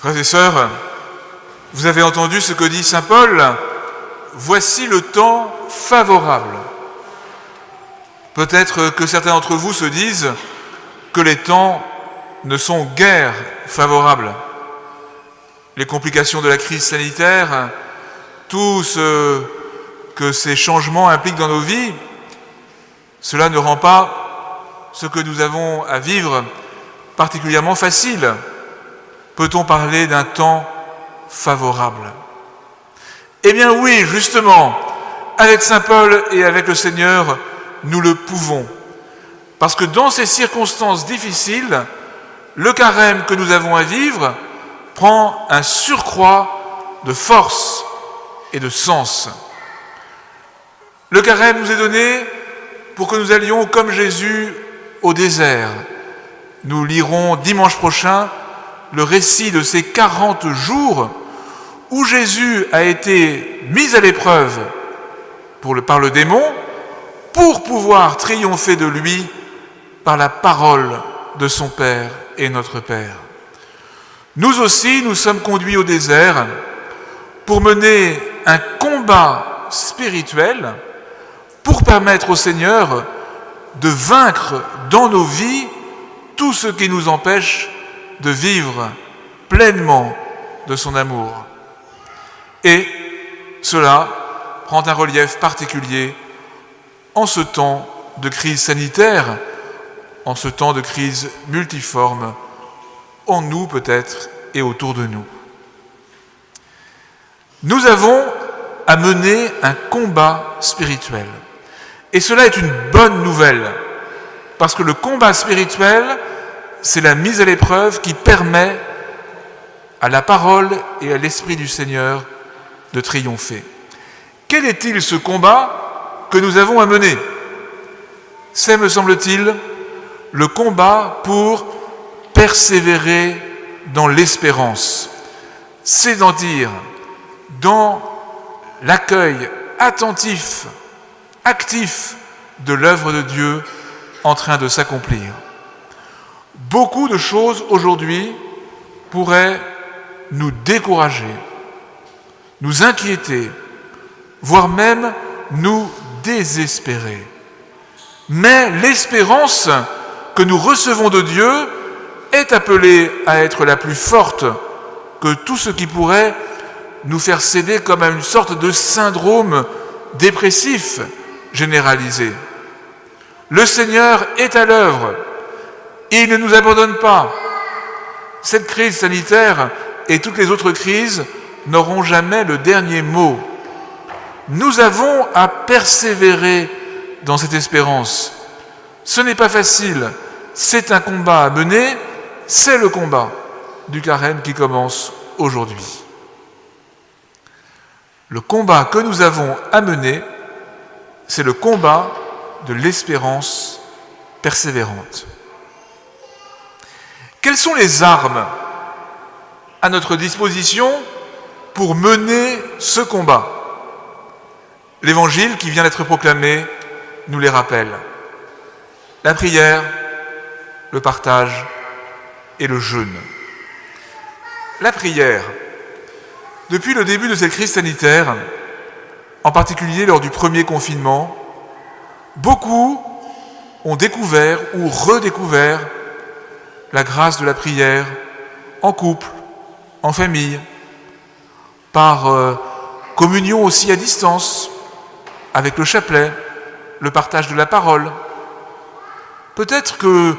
Frères et sœurs, vous avez entendu ce que dit saint Paul, « Voici le temps favorable ». Peut-être que certains d'entre vous se disent que les temps ne sont guère favorables. Les complications de la crise sanitaire, tout ce que ces changements impliquent dans nos vies, cela ne rend pas ce que nous avons à vivre particulièrement facile. Peut-on parler d'un temps favorable? Eh bien oui, justement, avec saint Paul et avec le Seigneur, nous le pouvons. Parce que dans ces circonstances difficiles, le carême que nous avons à vivre prend un surcroît de force et de sens. Le carême nous est donné pour que nous allions comme Jésus au désert. Nous lirons dimanche prochain le récit de ces 40 jours où Jésus a été mis à l'épreuve par le démon pour pouvoir triompher de lui par la parole de son Père et notre Père. Nous aussi, nous sommes conduits au désert pour mener un combat spirituel pour permettre au Seigneur de vaincre dans nos vies tout ce qui nous empêche de vivre pleinement de son amour. Et cela prend un relief particulier en ce temps de crise sanitaire, en ce temps de crise multiforme, en nous peut-être et autour de nous. Nous avons à mener un combat spirituel. Et cela est une bonne nouvelle, parce que le combat spirituel, c'est la mise à l'épreuve qui permet à la parole et à l'Esprit du Seigneur de triompher. Quel est-il ce combat que nous avons à mener? C'est, me semble-t-il, le combat pour persévérer dans l'espérance, c'est-à-dire dans l'accueil attentif, actif de l'œuvre de Dieu en train de s'accomplir. Beaucoup de choses aujourd'hui pourraient nous décourager, nous inquiéter, voire même nous désespérer. Mais l'espérance que nous recevons de Dieu est appelée à être la plus forte que tout ce qui pourrait nous faire céder comme à une sorte de syndrome dépressif généralisé. Le Seigneur est à l'œuvre. Il ne nous abandonne pas. Cette crise sanitaire et toutes les autres crises n'auront jamais le dernier mot. Nous avons à persévérer dans cette espérance. Ce n'est pas facile, c'est un combat à mener, c'est le combat du carême qui commence aujourd'hui. Le combat que nous avons à mener, c'est le combat de l'espérance persévérante. Quelles sont les armes à notre disposition pour mener ce combat? L'évangile qui vient d'être proclamé nous les rappelle. La prière, le partage et le jeûne. La prière. Depuis le début de cette crise sanitaire, en particulier lors du premier confinement, beaucoup ont découvert ou redécouvert la grâce de la prière en couple, en famille, par communion aussi à distance, avec le chapelet, le partage de la parole. Peut-être que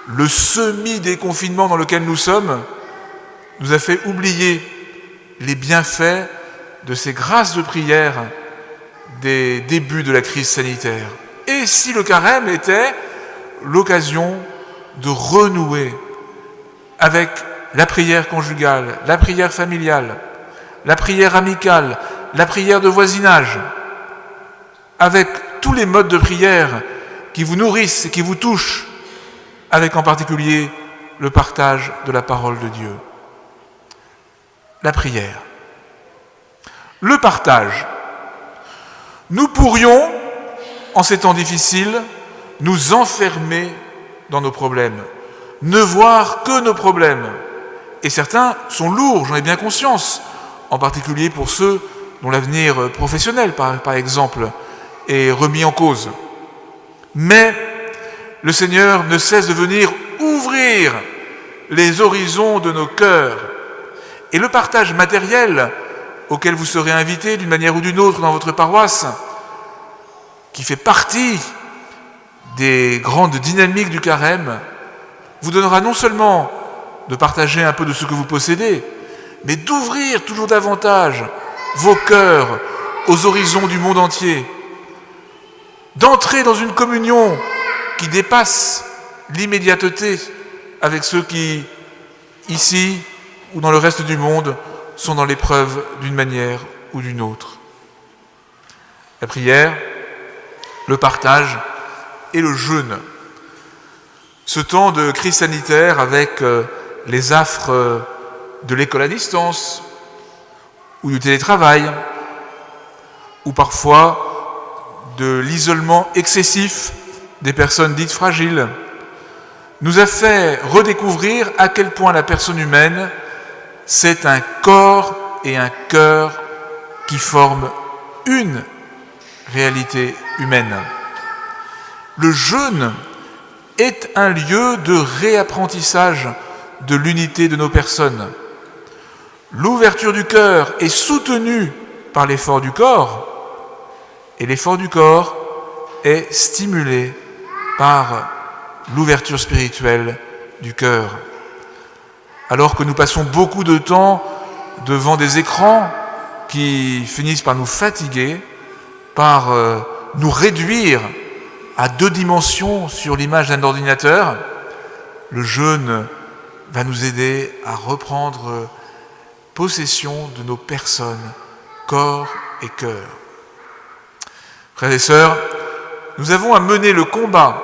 le semi-déconfinement dans lequel nous sommes nous a fait oublier les bienfaits de ces grâces de prière des débuts de la crise sanitaire. Et si le carême était l'occasion de renouer avec la prière conjugale, la prière familiale, la prière amicale, la prière de voisinage, avec tous les modes de prière qui vous nourrissent et qui vous touchent, avec en particulier le partage de la parole de Dieu. La prière. Le partage. Nous pourrions, en ces temps difficiles, nous enfermer dans nos problèmes, ne voir que nos problèmes et certains sont lourds, j'en ai bien conscience, en particulier pour ceux dont l'avenir professionnel, par exemple, est remis en cause. Mais le Seigneur ne cesse de venir ouvrir les horizons de nos cœurs. Et le partage matériel auquel vous serez invités d'une manière ou d'une autre dans votre paroisse, qui fait partie des grandes dynamiques du carême, vous donnera non seulement de partager un peu de ce que vous possédez, mais d'ouvrir toujours davantage vos cœurs aux horizons du monde entier, d'entrer dans une communion qui dépasse l'immédiateté avec ceux qui, ici ou dans le reste du monde, sont dans l'épreuve d'une manière ou d'une autre. La prière, le partage et le jeûne. Ce temps de crise sanitaire avec les affres de l'école à distance ou du télétravail, ou parfois de l'isolement excessif des personnes dites fragiles, nous a fait redécouvrir à quel point la personne humaine, c'est un corps et un cœur qui forment une réalité humaine. Le jeûne est un lieu de réapprentissage de l'unité de nos personnes. L'ouverture du cœur est soutenue par l'effort du corps, et l'effort du corps est stimulé par l'ouverture spirituelle du cœur. Alors que nous passons beaucoup de temps devant des écrans qui finissent par nous fatiguer, par nous réduire à 2 dimensions sur l'image d'un ordinateur, le jeûne va nous aider à reprendre possession de nos personnes, corps et cœur. Frères et sœurs, nous avons à mener le combat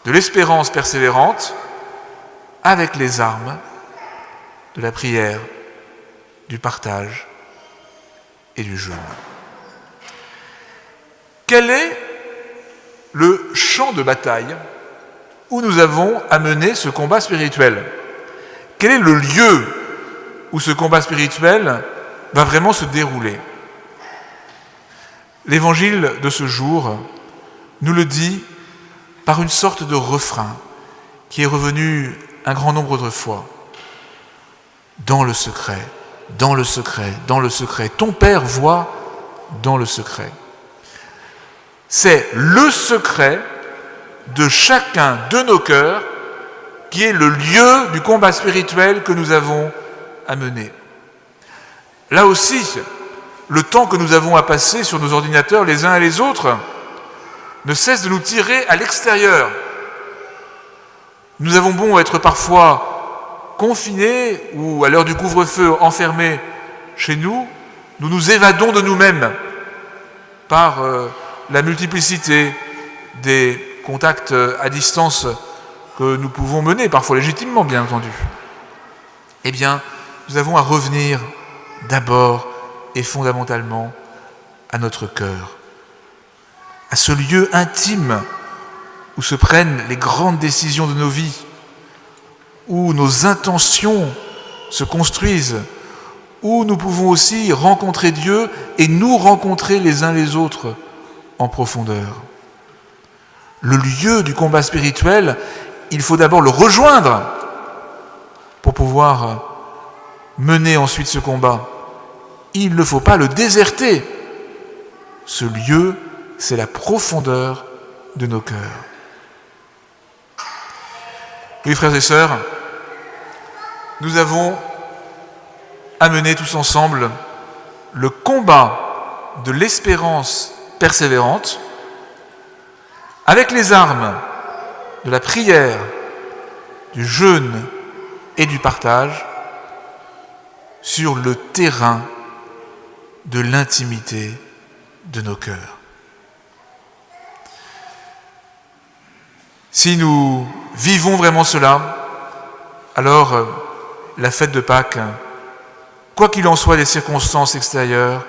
de l'espérance persévérante avec les armes de la prière, du partage et du jeûne. Quel est le champ de bataille où nous avons à mener ce combat spirituel? Quel est le lieu où ce combat spirituel va vraiment se dérouler? L'évangile de ce jour nous le dit par une sorte de refrain qui est revenu un grand nombre de fois. Dans le secret, dans le secret, dans le secret. Ton Père voit dans le secret. C'est le secret de chacun de nos cœurs qui est le lieu du combat spirituel que nous avons à mener. Là aussi, le temps que nous avons à passer sur nos ordinateurs les uns et les autres ne cesse de nous tirer à l'extérieur. Nous avons beau être parfois confinés ou à l'heure du couvre-feu enfermés chez nous, nous nous évadons de nous-mêmes par la multiplicité des contacts à distance que nous pouvons mener, parfois légitimement bien entendu. Eh bien, nous avons à revenir d'abord et fondamentalement à notre cœur, à ce lieu intime où se prennent les grandes décisions de nos vies, où nos intentions se construisent, où nous pouvons aussi rencontrer Dieu et nous rencontrer les uns les autres en profondeur. Le lieu du combat spirituel, il faut d'abord le rejoindre pour pouvoir mener ensuite ce combat. Il ne faut pas le déserter. Ce lieu, c'est la profondeur de nos cœurs. Oui, frères et sœurs, nous avons à mener tous ensemble le combat de l'espérance persévérante avec les armes de la prière, du jeûne et du partage sur le terrain de l'intimité de nos cœurs. Si nous vivons vraiment cela, alors la fête de Pâques, quoi qu'il en soit des circonstances extérieures,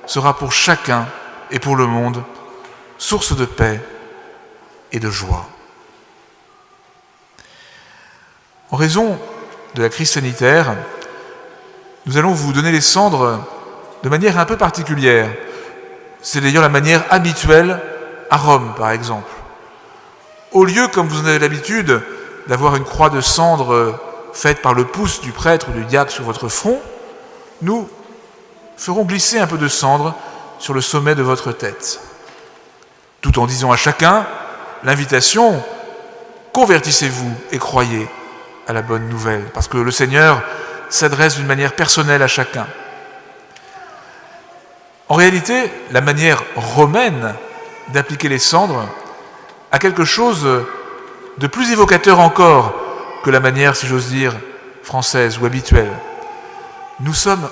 sera pour chacun et pour le monde source de paix et de joie. En raison de la crise sanitaire, nous allons vous donner les cendres de manière un peu particulière. C'est d'ailleurs la manière habituelle à Rome, par exemple. Au lieu, comme vous en avez l'habitude, d'avoir une croix de cendre faite par le pouce du prêtre ou du diacre sur votre front, nous ferons glisser un peu de cendre sur le sommet de votre tête, tout en disant à chacun l'invitation « Convertissez-vous et croyez à la bonne nouvelle », parce que le Seigneur s'adresse d'une manière personnelle à chacun. En réalité, la manière romaine d'appliquer les cendres a quelque chose de plus évocateur encore que la manière, si j'ose dire, française ou habituelle. Nous sommes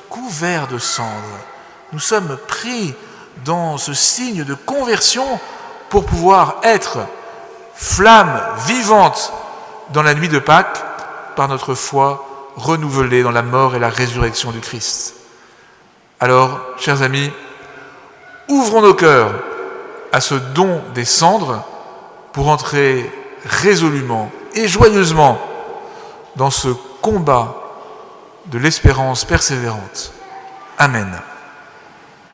couverts de cendres, nous sommes pris dans ce signe de conversion pour pouvoir être flamme vivante dans la nuit de Pâques par notre foi renouvelée dans la mort et la résurrection du Christ. Alors, chers amis, ouvrons nos cœurs à ce don des cendres pour entrer résolument et joyeusement dans ce combat de l'espérance persévérante. Amen.